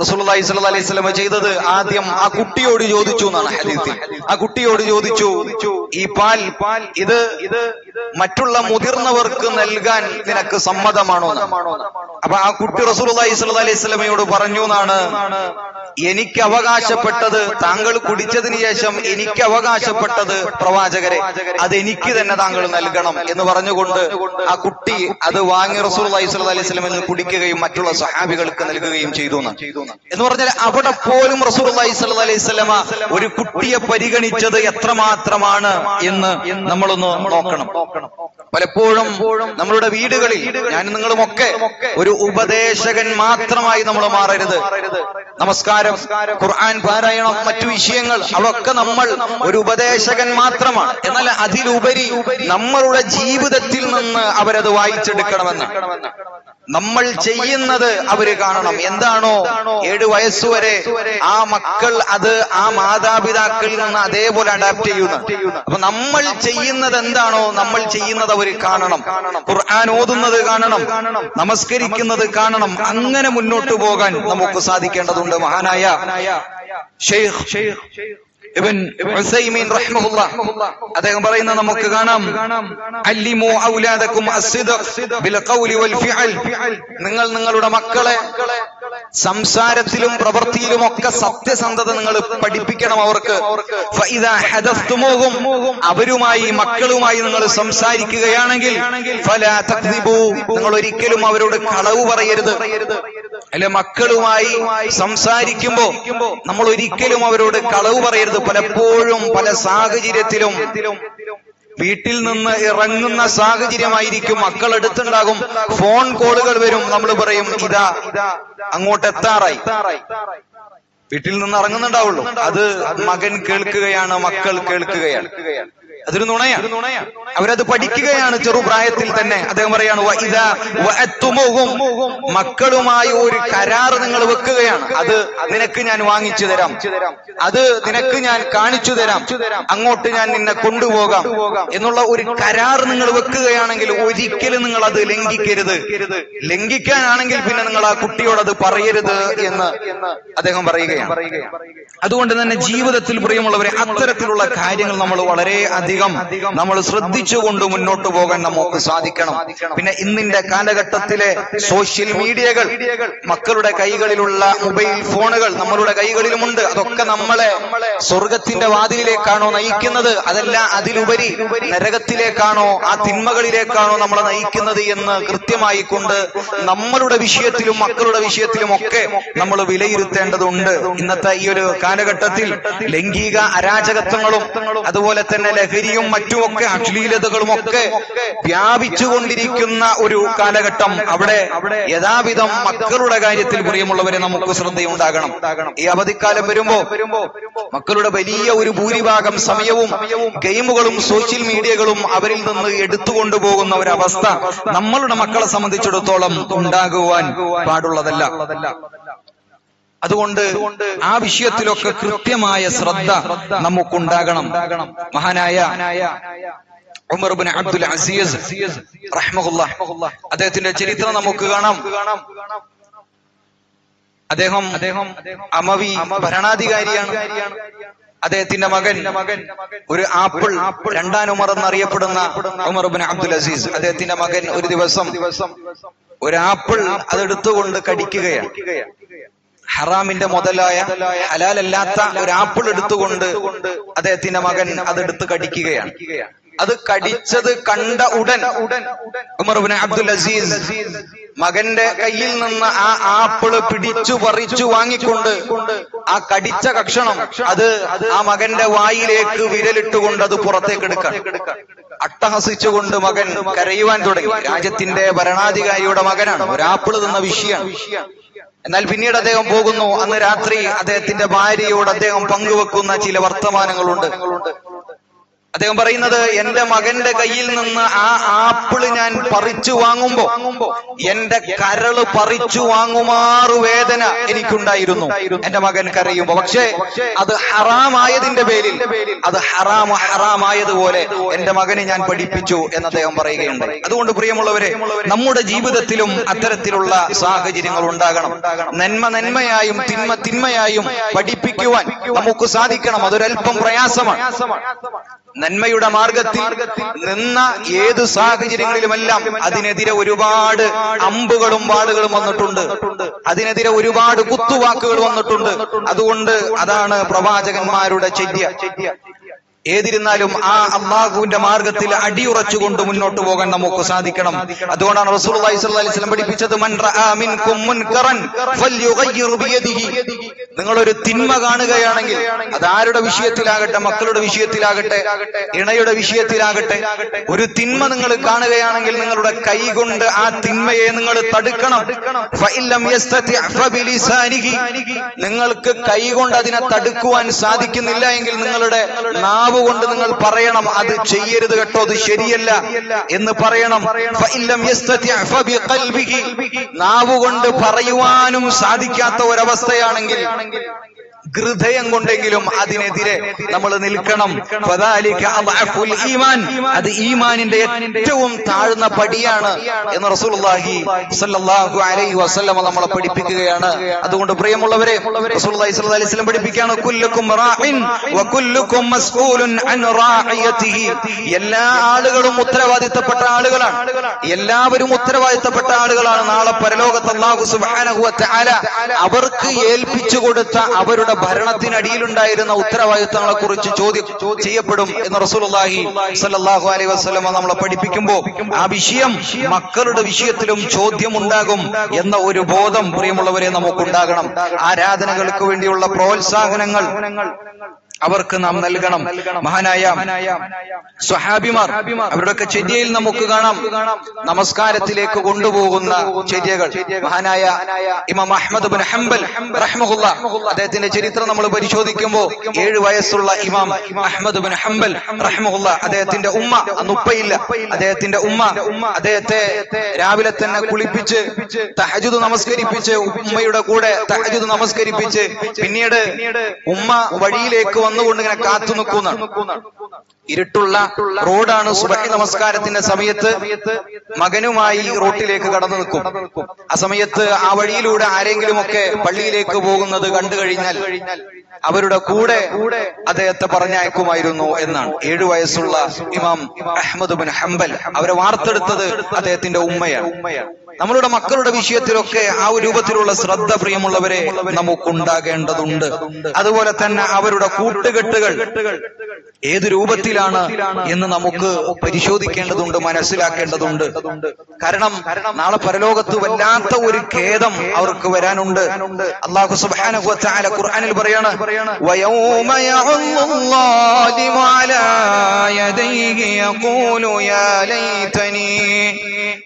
റസൂലുള്ളാഹി സ്വല്ലല്ലാഹു അലൈഹി വസല്ലം ചെയ്തത് ആദ്യം ആ കുട്ടിയോട് ചോദിച്ചു എന്നാണ് ഹദീസിൽ. ആ കുട്ടിയോട് ചോദിച്ചു, ഈ പാൽ ഇത് മറ്റുള്ള മുതിർന്നവർക്ക് നൽകാൻ നിനക്ക് സമ്മതമാണോ? അപ്പൊ ആ കുട്ടി റസൂലുള്ളാഹി സ്വല്ലല്ലാഹു അലൈഹി വസല്ലമയോട് പറഞ്ഞു എന്നാണ്, എനിക്ക് അവകാശപ്പെട്ടത്, താങ്കൾ കുടിച്ചതിന് ശേഷം എനിക്ക് അവകാശപ്പെട്ടത് പ്രവാചകരെ, അതെനിക്ക് തന്നെ താങ്കൾ നൽകണം എന്ന് പറഞ്ഞുകൊണ്ട് ആ കുട്ടി അത് വാങ്ങി റസൂലുള്ളാഹി സ്വല്ലല്ലാഹു അലൈഹി വസല്ലമയിൽ നിന്ന് കുടിക്കുകയും മറ്റുള്ള സ്വഹാബികൾക്ക് നൽകുകയും ചെയ്തു എന്ന് പറഞ്ഞാൽ അവിടെ പോലും റസൂലുള്ളാഹി സ്വല്ലല്ലാഹു അലൈഹി വസല്ലമ ഒരു കുട്ടിയെ പരിഗണിച്ചത് എത്രമാത്രമാണ് എന്ന് നമ്മളൊന്ന് നോക്കണം. പലപ്പോഴും നമ്മളുടെ വീടുകളിൽ ഞാനും നിങ്ങളുമൊക്കെ ഒരു ഉപദേശകൻ മാത്രമായി നമ്മൾ മാറരുത്. നമസ്കാരം, ഖുർആൻ പാരായണം, മറ്റു വിഷയങ്ങൾ, അതൊക്കെ നമ്മൾ ഒരു ഉപദേശകൻ മാത്രമാണ്. എന്നാൽ അതിലുപരി നമ്മളുടെ ജീവിതത്തിൽ നിന്ന് അവരത് വായിച്ചെടുക്കണമെന്ന്. നമ്മൾ ചെയ്യുന്നത് അവര് കാണണം. എന്താണോ 7 വയസ്സുവരെ ആ മക്കൾ അത് ആ മാതാപിതാക്കളിൽ നിന്ന് അതേപോലെ അഡാപ്റ്റ് ചെയ്യുന്നു. അപ്പൊ നമ്മൾ ചെയ്യുന്നത് എന്താണോ നമ്മൾ ചെയ്യുന്നത് അവര് കാണണം. ഖുർആൻ ഓതുന്നത് കാണണം, നമസ്കരിക്കുന്നത് കാണണം. അങ്ങനെ മുന്നോട്ട് പോകാൻ നമുക്ക് സാധിക്കേണ്ടതുണ്ട്. മഹാനായ ഷെയ്ഖ് ഇബ്ൻ ഉസൈമീൻ റഹിമഹുല്ലാഹ് അദ്ദേഹം പറയുന്നത് നമുക്ക് കാണാം, അല്ലിമു ഔലാദകും അസ്ദിഖ് ബിൽ ഖൗലി വൽ ഫിഅൽ. നിങ്ങൾ നിങ്ങളുടെ മക്കളെ സംസാരത്തിലും പ്രവൃത്തിയിലും ഒക്കെ സത്യസന്ധത നിങ്ങൾ പഠിപ്പിക്കണം. അവർക്ക് ഫഇദാ ഹദസ്തുമുഹും, അവരുമായി മക്കളുമായി നിങ്ങൾ സംസാരിക്കുകയാണെങ്കിൽ ഫലാ തക്ദിബു, നിങ്ങൾ ഒരിക്കലും അവരോട് കളവ് പറയരുത്. അല്ലെ, മക്കളുമായി സംസാരിക്കുമ്പോ നമ്മൾ ഒരിക്കലും അവരോട് കളവ് പറയരുത്. പലപ്പോഴും പല സാഹചര്യത്തിലും വീട്ടിൽ നിന്ന് ഇറങ്ങുന്ന സാഹചര്യമായിരിക്കും, മക്കൾ അടുത്തുണ്ടാകും, ഫോൺ കോളുകൾ വരും, നമ്മൾ പറയും ഇതാ അങ്ങോട്ട് എത്താറായി. വീട്ടിൽ നിന്ന് ഇറങ്ങുന്നുണ്ടാവുള്ളൂ, അത് മകൻ കേൾക്കുകയാണ്, മക്കൾ കേൾക്കുകയാണ്. അതൊരു നുണയാണ്. അവരത് പഠിക്കുകയാണ് ചെറുപ്രായത്തിൽ തന്നെ. അദ്ദേഹം പറയാണ് മക്കളുമായി ഒരു കരാറ് നിങ്ങൾ വെക്കുകയാണ്. അത് നിനക്ക് ഞാൻ വാങ്ങിച്ചു തരാം, അത് നിനക്ക് ഞാൻ കാണിച്ചു തരാം, അങ്ങോട്ട് ഞാൻ നിന്നെ കൊണ്ടുപോകാം എന്നുള്ള ഒരു കരാർ നിങ്ങൾ വെക്കുകയാണെങ്കിൽ ഒരിക്കലും നിങ്ങൾ അത് ലംഘിക്കരുത്. ലംഘിക്കാനാണെങ്കിൽ പിന്നെ നിങ്ങൾ ആ കുട്ടിയോട് അത് പറയരുത് എന്ന് അദ്ദേഹം പറയുകയാണ്. അതുകൊണ്ട് തന്നെ ജീവിതത്തിൽ പ്രിയമുള്ളവരെ അത്തരത്തിലുള്ള കാര്യങ്ങൾ നമ്മൾ വളരെ അധികം നമ്മൾ ശ്രദ്ധിച്ചുകൊണ്ട് മുന്നോട്ട് പോകാൻ നമുക്ക് സാധിക്കണം. പിന്നെ ഇന്നിന്റെ കാലഘട്ടത്തിലെ സോഷ്യൽ മീഡിയകൾ, മക്കളുടെ കൈകളിലുള്ള മൊബൈൽ ഫോണുകൾ നമ്മളുടെ കൈകളിലുമുണ്ട്. അതൊക്കെ നമ്മളെ സ്വർഗത്തിന്റെ വാതിലിലേക്കാണോ നയിക്കുന്നത്, അതല്ല അതിലുപരി നരകത്തിലേക്കാണോ, ആ തിന്മകളിലേക്കാണോ നമ്മളെ നയിക്കുന്നത് എന്ന് കൃത്യമായി കൊണ്ട് നമ്മളുടെ വിഷയത്തിലും മക്കളുടെ വിഷയത്തിലും ഒക്കെ നമ്മൾ വിലയിരുത്തേണ്ടതുണ്ട്. ഇന്നത്തെ ഈ ഒരു കാലഘട്ടത്തിൽ ലൈംഗിക അരാജകത്വങ്ങളും അതുപോലെ തന്നെ ലഹരിയും മറ്റുമൊക്കെ അശ്ലീലതകളും ഒക്കെ വ്യാപിച്ചുകൊണ്ടിരിക്കുന്ന ഒരു കാലഘട്ടം. അവിടെ യഥാവിധം മക്കളുടെ കാര്യത്തിൽ പ്രിയമുള്ളവരെ നമുക്ക് ശ്രദ്ധയുണ്ടാകണം. ഈ അവധിക്കാലം വരുമ്പോ മക്കളുടെ വലിയ ഒരു ഭൂരിഭാഗം സമയവും ഗെയിമുകളും സോഷ്യൽ മീഡിയകളും അവരിൽ നിന്ന് എടുത്തുകൊണ്ടുപോകുന്ന ഒരവസ്ഥ നമ്മളുടെ മക്കളെ സംബന്ധിച്ചിടത്തോളം ഉണ്ടാകുവാൻ പാടുള്ളതല്ല. അതുകൊണ്ട് ആ വിഷയത്തിലൊക്കെ കൃത്യമായ ശ്രദ്ധ നമുക്കുണ്ടാകണം. മഹാനായ ഉമർ ഇബ്നു അബ്ദുൽ അസീസ് റഹ്മഹുല്ലാഹ്, അദ്ദേഹത്തിന്റെ ചരിത്രം നമുക്ക് കാണാം. അദ്ദേഹം അമവി ഭരണാധികാരിയാണ്. അദ്ദേഹത്തിന്റെ മകൻ ഒരു ആപ്പിൾ, രണ്ടാം ഉമർ എന്നറിയപ്പെടുന്ന ഉമർ ഇബ്നു അബ്ദുൽ അസീസ്, അദ്ദേഹത്തിന്റെ മകൻ ഒരു ദിവസം ഒരു ആപ്പിൾ അതെടുത്തുകൊണ്ട് കടിക്കുകയാണ്. ഹറാമിന്റെ മുതലായ ഹലാലല്ലാത്ത ഒരു ആപ്പിൾ എടുത്തുകൊണ്ട് അദ്ദേഹത്തിന്റെ മകൻ അതെടുത്ത് കടിക്കുകയാണ്. അത് കടിച്ചത് കണ്ട ഉടൻ ഉമർ ഇബ്നു അബ്ദുൽ അസീസ് മകന്റെ കയ്യിൽ നിന്ന് ആ ആപ്പിള് പിടിച്ചു പറിച്ചു വാങ്ങിക്കൊണ്ട് ആ കടിച്ച കഷണം അത് ആ മകന്റെ വായിലേക്ക് വിരലിട്ടുകൊണ്ട് അത് പുറത്തേക്ക് എടുക്കാൻ അട്ടഹസിച്ചുകൊണ്ട് മകൻ കരയുവാൻ തുടങ്ങി. രാജ്യത്തിന്റെ ഭരണാധികാരിയുടെ മകനാണ്, ഒരു ആപ്പിള് തിന്ന വിഷയമാണ്. എന്നാൽ പിന്നീട് അദ്ദേഹം പോകുന്നു. അന്ന് രാത്രി അദ്ദേഹത്തിന്റെ ഭാര്യയോട് അദ്ദേഹം പങ്കുവെക്കുന്ന ചില വർത്തമാനങ്ങളുണ്ട്. അദ്ദേഹം പറയുന്നത്, എന്റെ മകന്റെ കയ്യിൽ നിന്ന് ആ ആപ്പിള് ഞാൻ പറിച്ചു വാങ്ങുമ്പോ എന്റെ കരള് പറിച്ചു വാങ്ങുമാറു വേദന എനിക്കുണ്ടായിരുന്നു, എന്റെ മകൻ കരയുമ്പോ. പക്ഷേ അത് ഹറാമായതിന്റെ പേരിൽ, അത് ഹറാമായതുപോലെ എന്റെ മകനെ ഞാൻ പഠിപ്പിച്ചു എന്ന് അദ്ദേഹം പറയുകയുണ്ട്. അതുകൊണ്ട് പ്രിയമുള്ളവരെ, നമ്മുടെ ജീവിതത്തിലും അത്തരത്തിലുള്ള സാഹചര്യങ്ങൾ ഉണ്ടാകണം. നന്മ നന്മയായും തിന്മ തിന്മയായും പഠിപ്പിക്കുവാൻ നമുക്ക് സാധിക്കണം. അതൊരൽപ്പം പ്രയാസമാണ്. നന്മയുടെ മാർഗത്തിൽ നിന്ന ഏത് സാഹചര്യങ്ങളിലുമെല്ലാം അതിനെതിരെ ഒരുപാട് അമ്പുകളും വാളുകളും വന്നിട്ടുണ്ട്, അതിനെതിരെ ഒരുപാട് കുത്തുവാക്കുകൾ വന്നിട്ടുണ്ട്. അതുകൊണ്ട് അതാണ് പ്രവാചകന്മാരുടെ ചര്യ. ഏതിരുന്നാലും ആ അല്ലാഹുവിന്റെ മാർഗത്തിൽ അടിയുറച്ചുകൊണ്ട് മുന്നോട്ട് പോകാൻ നമുക്ക് സാധിക്കണം. അതുകൊണ്ടാണ് റസൂലുള്ളാഹി സ്വല്ലല്ലാഹു അലൈഹി വസല്ലം പഠിപ്പിച്ചത്, മൻ റആ മിൻകും മുൻകറൻ ഫൽയുഗയ്യിർ ബിയദിഹി. നിങ്ങൾ ഒരു തിന്മ കാണുകയാണെങ്കിൽ, അത് ആരുടെ വിഷയത്തിലാകട്ടെ, മക്കളുടെ വിഷയത്തിലാകട്ടെ, ഇണയുടെ വിഷയത്തിലാകട്ടെ, ഒരു തിന്മ നിങ്ങൾ കാണുകയാണെങ്കിൽ നിങ്ങളുടെ കൈ കൊണ്ട് ആ തിന്മയെ നിങ്ങൾ തടുക്കണം. ഫഇല്ലം യസ്തതി' ഫബിലിസാനിഹി. നിങ്ങൾക്ക് കൈ കൊണ്ട് അതിനെ തടുക്കുവാൻ സാധിക്കുന്നില്ല എങ്കിൽ നിങ്ങളുടെ നാവ് കൊണ്ട് നിങ്ങൾ പറയണം, അത് ചെയ്യരുത് കേട്ടോ, അത് ശരിയല്ല എന്ന് പറയണം. ഫഇല്ലം യസ്തതി' ഫബിഖൽബിഹി. നാവ് കൊണ്ട് പറയുവാനും സാധിക്കാത്ത ഒരവസ്ഥയാണെങ്കിൽ ഹൃദയം കൊണ്ടെങ്കിലും അതിനെതിരെ നമ്മൾ നിൽക്കണം. അത് ഈമാനിന്റെ ഏറ്റവും താഴ്ന്ന പടിയാണ് എന്ന് റസൂലുള്ളാഹി സ്വല്ലല്ലാഹു അലൈഹി വസല്ലം നമ്മളെ പഠിപ്പിക്കുകയാണ്. അതുകൊണ്ട് പ്രിയമുള്ളവരെ, റസൂലുള്ളാഹി സ്വല്ലല്ലാഹു അലൈഹി വസല്ലം പഠിപ്പിക്കുകയാണ്, കുല്ലുക്കും റാഇൻ വകുല്ലുക്കും മസ്ഊലുൻ അൻ റാഇയതിഹി. എല്ലാ ആളുകളും ഉത്തരവാദിത്തപ്പെട്ട ആളുകളാണ്, എല്ലാവരും ഉത്തരവാദിത്തപ്പെട്ട ആളുകളാണ്. നാളെ പരലോകത്ത് അല്ലാഹു സുബ്ഹാനഹു വ തആല അവർക്ക് ഏൽപ്പിച്ചു കൊടുത്ത അവരുടെ ഭരണത്തിനടിയിലുണ്ടായിരുന്ന ഉത്തരവാദിത്തങ്ങളെ കുറിച്ച് ചോദ്യം ചെയ്യപ്പെടും എന്ന് റസൂലുള്ളാഹി സ്വല്ലല്ലാഹു അലൈഹി വസല്ലം നമ്മളെ പഠിപ്പിക്കുമ്പോൾ ആ വിഷയം മക്കളുടെ വിഷയത്തിലും ചോദ്യമുണ്ടാകും എന്ന ഒരു ബോധം പ്രിയമുള്ളവരെ നമുക്കുണ്ടാകണം. ആരാധനകൾക്ക് വേണ്ടിയുള്ള പ്രോത്സാഹനങ്ങൾ അവർക്ക് നാം നൽകണം. മഹാനായ സ്വഹാബിമാർ അവരുടെയൊക്കെ ചര്യയിൽ നമുക്ക് കാണാം നമസ്കാരത്തിലേക്ക് കൊണ്ടുപോകുന്ന ചര്യകൾ. മഹാനായ ഇമാം അഹ്മദ് ബിൻ ഹംബൽ റഹ്മഹുല്ലാ അദ്ദേഹത്തിന്റെ ചരിത്രം നമ്മൾ പരിശോധിക്കുമ്പോൾ 7 വയസ്സുള്ള ഇമാം അഹ്മദ് ബിൻ ഹംബൽ റഹ്മഹുല്ലാ അദ്ദേഹത്തിന്റെ ഉമ്മ, അന്ന് ഉപ്പയില്ല, അദ്ദേഹത്തിന്റെ ഉമ്മ അദ്ദേഹത്തെ രാവിലെ തന്നെ കുളിപ്പിച്ച് തഹജ്ജുദ് നമസ്കരിപ്പിച്ച് ഉമ്മയുടെ കൂടെ തഹജ്ജുദ് നമസ്കരിപ്പിച്ച് പിന്നീട് ഉമ്മ വഴിയിലേക്ക് വന്നുകൊണ്ട് ഇങ്ങനെ കാത്തു നിൽക്കുന്നതാണ്. ഇരുട്ടുള്ള റോഡാണ്. സുബഹി നമസ്കാരത്തിന്റെ സമയത്ത് മകനുമായി റോട്ടിലേക്ക് കടന്നു നിൽക്കും. ആ സമയത്ത് ആ വഴിയിലൂടെ ആരെങ്കിലുമൊക്കെ പള്ളിയിലേക്ക് പോകുന്നത് കണ്ടു കഴിഞ്ഞാൽ അവരുടെ കൂടെ അദ്ദേഹത്തെ പറഞ്ഞയക്കുമായിരുന്നു എന്നാണ്. 7 വയസ്സുള്ള ഇമാം അഹ്മദ് ബിൻ ഹംബൽ അവരെ വാർത്തെടുത്തത് അദ്ദേഹത്തിന്റെ ഉമ്മയാണ്. നമ്മളുടെ മക്കളുടെ വിഷയത്തിലൊക്കെ ആ ഒരു രൂപത്തിലുള്ള ശ്രദ്ധ പ്രിയമുള്ളവരെ നമുക്കുണ്ടാകേണ്ടതുണ്ട്. അതുപോലെ തന്നെ അവരുടെ കൂട്ടുകെട്ടുകൾ ഏത് രൂപത്തിലാണ് എന്ന് നമുക്ക് പരിശോധിക്കേണ്ടതുണ്ട്, മനസ്സിലാക്കേണ്ടതുണ്ട്. കാരണം നാളെ പരലോകത്ത് വല്ലാത്ത ഒരു ഖേദം അവർക്ക് വരാനുണ്ട്. അല്ലാഹു സുബ്ഹാനഹു വ തആല ഖുർആനിൽ പറയാണ്, വയൗമ യഅല്ലാഹു അലാ യദൈഹി യഖൂലു യാ ലൈതനി.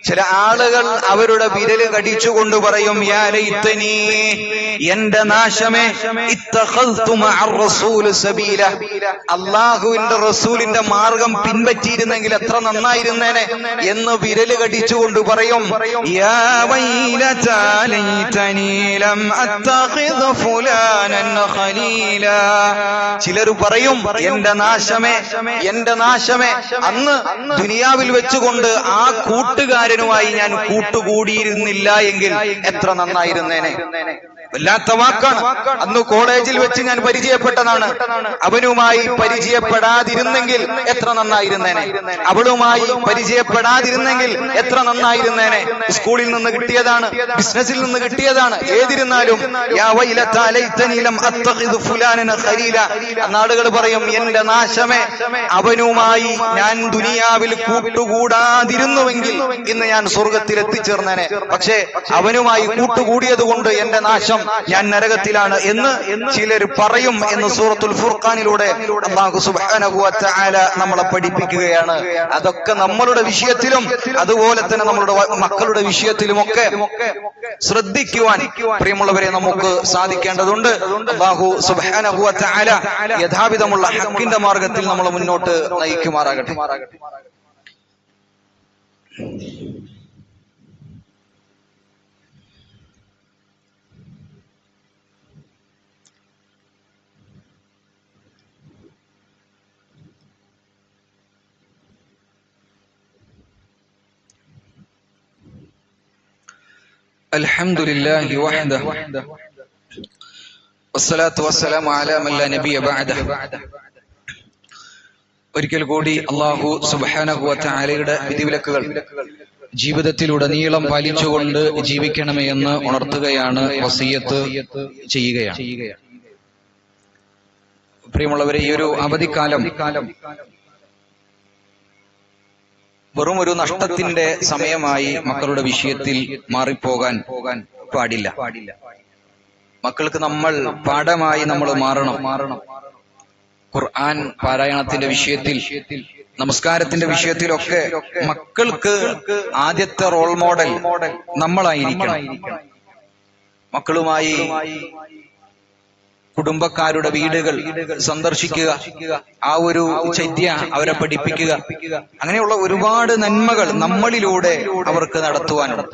ചില ആളുകൾ അവരുടെ വിരല് കടിച്ചുകൊണ്ട് പറയും, യാ ലൈതനി, എന്റെ നാശമേ, ഇത്തഖൽതു മഅർ റസൂൽ സബീല, അല്ലാഹുവിന്റെ റസൂലിന്റെ മാർഗം പിൻപറ്റിയിരുന്നെങ്കിൽ എത്ര നന്നായിരുന്നേനെ എന്ന് വിരല് കടിച്ചുകൊണ്ട് പറയും. യാ വൈലതാ ലൈതനി ലം അത്തഖിദ് ഫുലാനൻ ഖലീല. ചിലർ പറയും, എന്റെ നാശമേ, എന്റെ നാശമേ, അന്ന് ദുനിയാവിൽ വെച്ചുകൊണ്ട് ആ കൂട്ടുകാരനുമായി ഞാൻ കൂട്ടുകൂടിയിരുന്നില്ല എങ്കിൽ എത്ര നന്നായിരുന്നേനെ. വല്ലാത്ത വാക്കാണ്. അന്ന് കോളേജിൽ വെച്ച് ഞാൻ പരിചയപ്പെട്ടതാണ്, അവനുമായി പരിചയപ്പെടാതിരുന്നെങ്കിൽ എത്ര നന്നായിരുന്നേനെ, അവളുമായി പരിചയപ്പെടാതിരുന്നെങ്കിൽ എത്ര നന്നായിരുന്നേനെ. സ്കൂളിൽ നിന്ന് കിട്ടിയതാണ്, ബിസിനസ്സിൽ നിന്ന് കിട്ടിയതാണ്, ഏതിരുന്നാലും നാടുകൾ പറയും, എന്റെ നാശമേ, അവനുമായി ഞാൻ ദുനിയാവിൽ കൂട്ടുകൂടാതിരുന്നുവെങ്കിൽ ഇന്ന് ഞാൻ സ്വർഗത്തിൽ എത്തിച്ചേർന്നേനെ. പക്ഷേ അവനുമായി കൂട്ടുകൂടിയത് കൊണ്ട് എന്റെ നാശം, ഞാൻ നരകത്തിലാണ് എന്ന് ചിലർ പറയും എന്ന് സൂറത്തുൽ ഫുർഖാനിലൂടെ അല്ലാഹു സുബ്ഹാനഹു വ തആല നമ്മളെ പഠിപ്പിക്കുകയാണ്. അതൊക്കെ നമ്മളുടെ വിഷയത്തിലും അതുപോലെ തന്നെ നമ്മളുടെ മക്കളുടെ വിഷയത്തിലുമൊക്കെ ശ്രദ്ധിക്കുവാൻ പ്രിയമുള്ളവരെ നമുക്ക് സാധിക്കേണ്ടതുണ്ട്. അല്ലാഹു സുബ്ഹാനഹു വ തആല യഥാവിധമുള്ള ഹക്കിന്റെ മാർഗത്തിൽ നമ്മൾ മുന്നോട്ട് നയിക്കുമാറാകട്ടെ. അൽഹംദുലില്ലാഹി വഹ്ദഹു വസ്സലാത്തു വസ്സലാമു അലാ മൻ ലാ നബിയ ബഅദഹു. ഒരിക്കൽ കൂടി അല്ലാഹു സുബ്ഹാനഹു വ തആലയുടെ വിധിവിലക്കുകൾ ജീവിതത്തിലുടനീളം പാലിച്ചുകൊണ്ട് ജീവിക്കണമേ എന്ന് ഉണർത്തുകയാണ്, വസിയത്ത് ചെയ്യുകയാണ്. പ്രിയമുള്ളവരെ, ഈ ഒരു അവധിക്കാലം വെറും ഒരു നഷ്ടത്തിന്റെ സമയമായി മക്കളുടെ വിഷയത്തിൽ മാറിപ്പോകാൻ പാടില്ല. മക്കൾക്ക് നമ്മൾ പാഠമായി നമ്മൾ മാറണം. ഖുർആൻ പാരായണത്തിന്റെ വിഷയത്തിൽ, നമസ്കാരത്തിന്റെ വിഷയത്തിലൊക്കെ മക്കൾക്ക് ആദ്യത്തെ റോൾ മോഡൽ നമ്മളായിരിക്കണം. മക്കളുമായി കുടുംബക്കാരുടെ വീടുകൾ സന്ദർശിക്കുക, ആ ഒരു ചര്യ അവരെ പഠിപ്പിക്കുക, അങ്ങനെയുള്ള ഒരുപാട് നന്മകൾ നമ്മളിലൂടെ അവർക്ക് നടത്തുവാനുണ്ട്.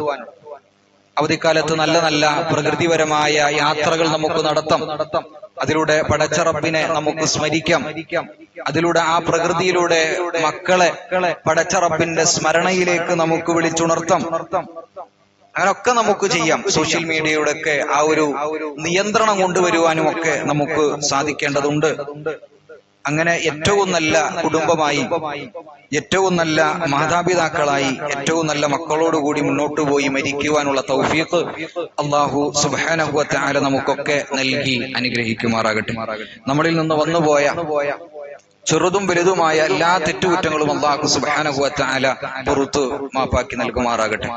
അവധിക്കാലത്ത് നല്ല നല്ല പ്രകൃതിപരമായ യാത്രകൾ നമുക്ക് നടത്താം. അതിലൂടെ പടച്ചറപ്പിനെ നമുക്ക് സ്മരിക്കാം. അതിലൂടെ ആ പ്രകൃതിയിലൂടെ മക്കളെ പടച്ചറപ്പിന്റെ സ്മരണയിലേക്ക് നമുക്ക് വിളിച്ചുണർത്താം. അങ്ങനൊക്കെ നമുക്ക് ചെയ്യാം. സോഷ്യൽ മീഡിയയുടെ ഒക്കെ ആ ഒരു നിയന്ത്രണം കൊണ്ടുവരുവാനും ഒക്കെ നമുക്ക് സാധിക്കേണ്ടതുണ്ട്. അങ്ങനെ ഏറ്റവും നല്ല കുടുംബമായി, ഏറ്റവും നല്ല മാതാപിതാക്കളായി, ഏറ്റവും നല്ല മക്കളോടുകൂടി മുന്നോട്ട് പോയി മരിക്കുവാനുള്ള തൗഫീഖ് അല്ലാഹു സുബ്ഹാനഹു വ തആല നമുക്കൊക്കെ നൽകി അനുഗ്രഹിക്കുമാറാകട്ടെ. നമ്മളിൽ നിന്ന് വന്നുപോയ ചെറുതും വലുതുമായ എല്ലാ തെറ്റുകുറ്റങ്ങളും അല്ലാഹു സുബ്ഹാനഹു വ തആല പുറത്തു മാപ്പാക്കി നൽകുമാറാകട്ടെ.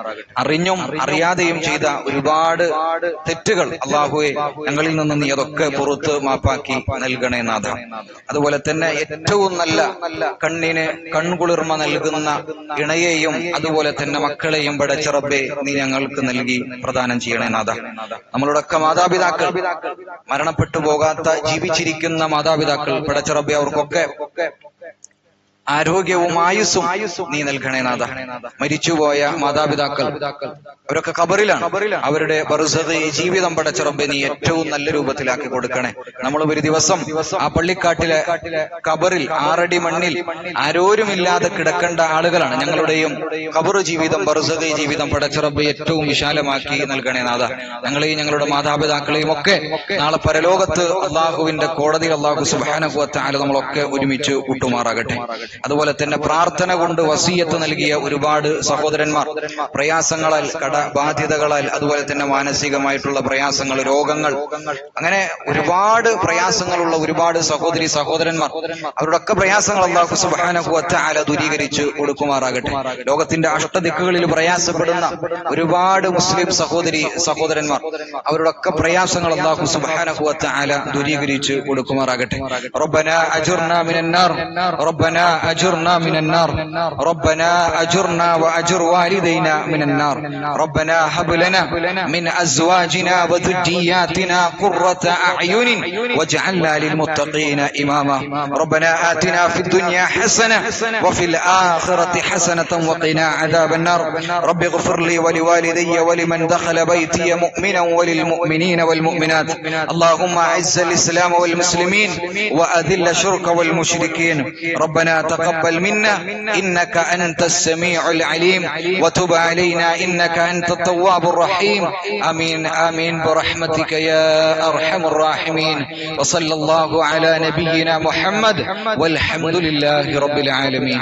അറിഞ്ഞും അറിയാതെയും ചെയ്ത ഒരുപാട് തെറ്റുകൾ അല്ലാഹുവേ ഞങ്ങളിൽ നിന്ന് നീ അതൊക്കെ പുറത്ത് മാപ്പാക്കി നൽകണേ നാഥ. അതുപോലെ തന്നെ ഏറ്റവും നല്ല കണ്ണിന് കൺകുളിർമ നൽകുന്ന ഇണയെയും അതുപോലെ തന്നെ മക്കളെയും പടച്ച റബ്ബേ നീ ഞങ്ങൾക്ക് നൽകി പ്രദാനം ചെയ്യണേ നാഥ. നമ്മളുടെയൊക്കെ മാതാപിതാക്കൾ, മരണപ്പെട്ടു പോകാത്ത ജീവിച്ചിരിക്കുന്ന മാതാപിതാക്കൾ പടച്ച റബ്ബേ അവർക്കൊക്കെ ആരോഗ്യവും ആയുസ്സും നീ നൽകണേ നാഥ. മരിച്ചുപോയ മാതാപിതാക്കൾ അവരൊക്കെ ഖബറിലാണ്. അവരുടെ ബർസഖ് ജീവിതം പടച്ച റബ്ബേ നീ ഏറ്റവും നല്ല രൂപത്തിലാക്കി കൊടുക്കണേ. നമ്മൾ ഒരു ദിവസം ആ പള്ളിക്കാട്ടിലെ ഖബറിൽ 6 അടി മണ്ണിൽ ആരോരുമില്ലാതെ കിടക്കേണ്ട ആളുകളാണ്. ഞങ്ങളുടെയും ഖബർ ജീവിതം, ബർസഖ് ജീവിതം പടച്ച റബ്ബേ ഏറ്റവും വിശാലമാക്കി നൽകണേ നാഥ. ഞങ്ങളെയും ഞങ്ങളുടെ മാതാപിതാക്കളെയും ഒക്കെ നാളെ പരലോകത്ത് അള്ളാഹുവിന്റെ കോടതി അള്ളാഹു സുബ്ഹാനഹു വ തആല നമ്മളൊക്കെ ഒരുമിച്ച് കൂട്ടുമാറാകട്ടെ. അതുപോലെ തന്നെ പ്രാർത്ഥന കൊണ്ട് വസിയത്ത് നൽകിയ ഒരുപാട് സഹോദരന്മാർ പ്രയാസങ്ങളാൽ, കടബാധ്യതകളാൽ, അതുപോലെ തന്നെ മാനസികമായിട്ടുള്ള പ്രയാസങ്ങൾ, രോഗങ്ങൾ, അങ്ങനെ ഒരുപാട് പ്രയാസങ്ങളുള്ള ഒരുപാട് സഹോദരി സഹോദരന്മാർ, അവരുടെയൊക്കെ പ്രയാസങ്ങൾ അല്ലാഹു സുബ്ഹാനഹു വ തആല ദൂരീകരിച്ച് കൊടുക്കുമാറാകട്ടെ. ലോകത്തിന്റെ അഷ്ടദിക്കുകളിൽ പ്രയാസപ്പെടുന്ന ഒരുപാട് മുസ്ലിം സഹോദരി സഹോദരന്മാർ, അവരുടെയൊക്കെ പ്രയാസങ്ങൾ അല്ലാഹു സുബ്ഹാനഹു വ തആല ദൂരീകരിച്ച് കൊടുക്കുമാറാകട്ടെ. റബ്ബനാ അജ്ർനാ മിനന്നാർ, റബ്ബനാ أجرنا من النار، ربنا أجرنا وأجر والدينا من النار، ربنا هب لنا من أزواجنا وذرياتنا قرة أعين واجعلنا للمتقين إماما، ربنا آتنا في الدنيا حسنة وفي الآخرة حسنة وقنا عذاب النار، رب اغفر لي ولوالدي ولمن دخل بيتي مؤمنا وللمؤمنين والمؤمنات، اللهم أعز الإسلام والمسلمين وأذل الشرك والمشركين، ربنا تقبل منا إنك أنت السميع العليم وتب علينا إنك أنت التواب الرحيم، آمين آمين برحمتك يا أرحم الراحمين، وصلى الله على نبينا محمد والحمد لله رب العالمين.